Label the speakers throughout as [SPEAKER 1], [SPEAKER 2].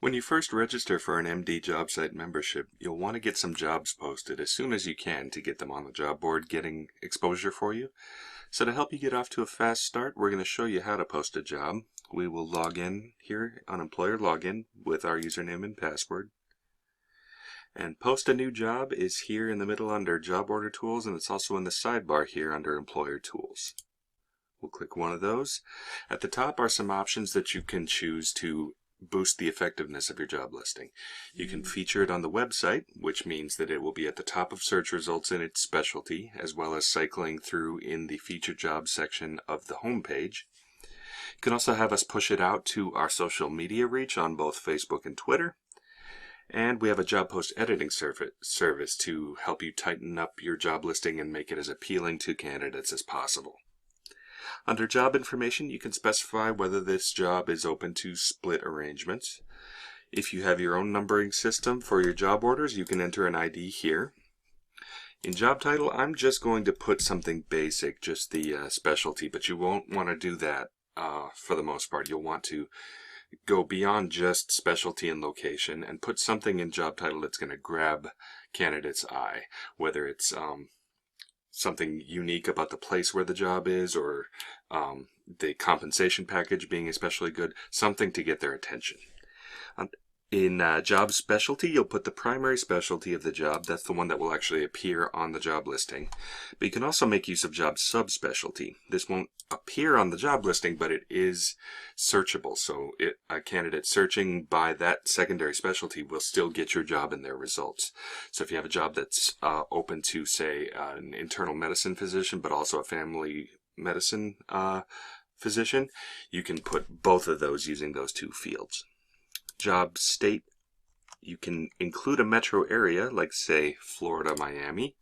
[SPEAKER 1] When you first register for an MD job site membership, you'll want to get some jobs posted as soon as you can to get them on the job board, getting exposure for you. So to help you get off to a fast start, we're going to show you how to post a job. We will log in here on Employer Login with our username and password. And post a new job is here in the middle under Job Order Tools, and it's also in the sidebar here under Employer Tools. We'll click one of those. At the top are some options that you can choose to boost the effectiveness of your job listing. You can feature it on the website, which means that it will be at the top of search results in its specialty, as well as cycling through in the featured jobs section of the home page. You can also have us push it out to our social media reach on both Facebook and Twitter. And we have a job post editing service to help you tighten up your job listing and make it as appealing to candidates as possible. Under job information, you can specify whether this job is open to split arrangements. If you have your own numbering system for your job orders, you can enter an ID here. In job title, I'm just going to put something basic, just the specialty, but you won't want to do that for the most part. You'll want to go beyond just specialty and location and put something in job title that's going to grab candidates' eye, whether it's something unique about the place where the job is, or the compensation package being especially good, something to get their attention. In job specialty, you'll put the primary specialty of the job. That's the one that will actually appear on the job listing. But you can also make use of job subspecialty. This won't appear on the job listing, but it is searchable. So a candidate searching by that secondary specialty will still get your job in their results. So if you have a job that's open to, say, an internal medicine physician, but also a family medicine physician, you can put both of those using those two fields. Job state, you can include a metro area like, say, Florida, Miami,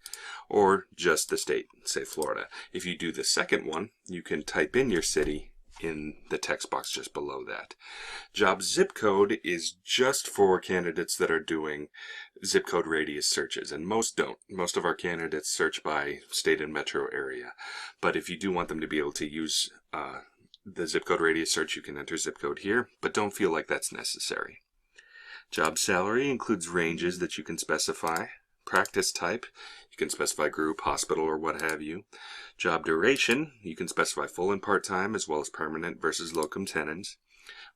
[SPEAKER 1] or just the state, say Florida. If you do the second one, you can type in your city in the text box just below that. Job zip code is just for candidates that are doing zip code radius searches, and most don't. Most of our candidates search by state and metro area. But if you do want them to be able to use the zip code radius search, you can enter zip code here, but don't feel like that's necessary. Job salary includes ranges that you can specify. Practice type, you can specify group, hospital, or what have you. Job duration, you can specify full and part-time as well as permanent versus locum tenens.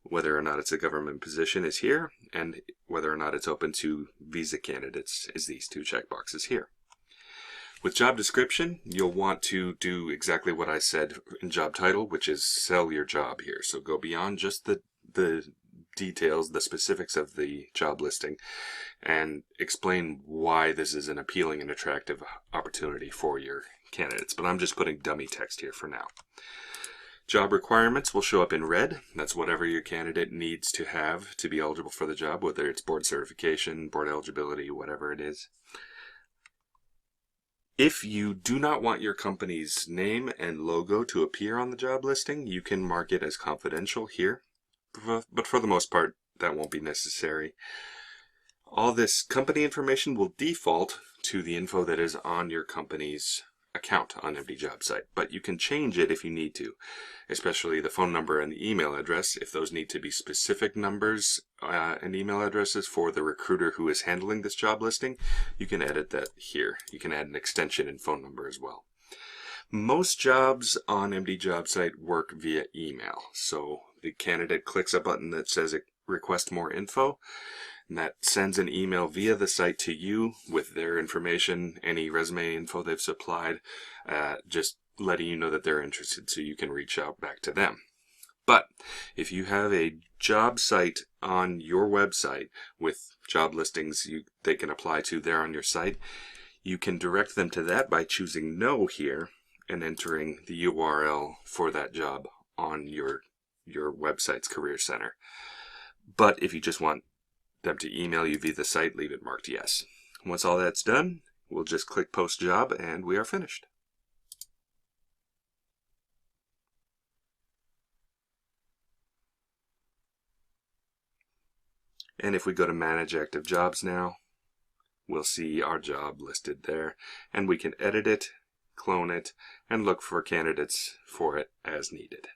[SPEAKER 1] Whether or not it's a government position is here, and whether or not it's open to visa candidates is these two checkboxes here. With job description, you'll want to do exactly what I said in job title, which is sell your job here. So go beyond just the details, the specifics of the job listing, and explain why this is an appealing and attractive opportunity for your candidates. But I'm just putting dummy text here for now. Job requirements will show up in red. That's whatever your candidate needs to have to be eligible for the job, whether it's board certification, board eligibility, whatever it is. If you do not want your company's name and logo to appear on the job listing, you can mark it as confidential here, but for the most part, that won't be necessary. All this company information will default to the info that is on your company's account on MD Job Site, but you can change it if you need to, especially the phone number and the email address. If those need to be specific numbers and email addresses for the recruiter who is handling this job listing, you can edit that here. You can add an extension and phone number as well. Most jobs on MD Job Site work via email, so the candidate clicks a button that says request more info, and that sends an email via the site to you with their information, any resume info they've supplied, just letting you know that they're interested so you can reach out back to them. But if you have a job site on your website with job listings they can apply to there on your site, you can direct them to that by choosing no here and entering the URL for that job on your website's career center. But if you just want them to email you via the site, leave it marked yes. Once all that's done, we'll just click post job and we are finished. And if we go to manage active jobs now, we'll see our job listed there, and we can edit it, clone it, and look for candidates for it as needed.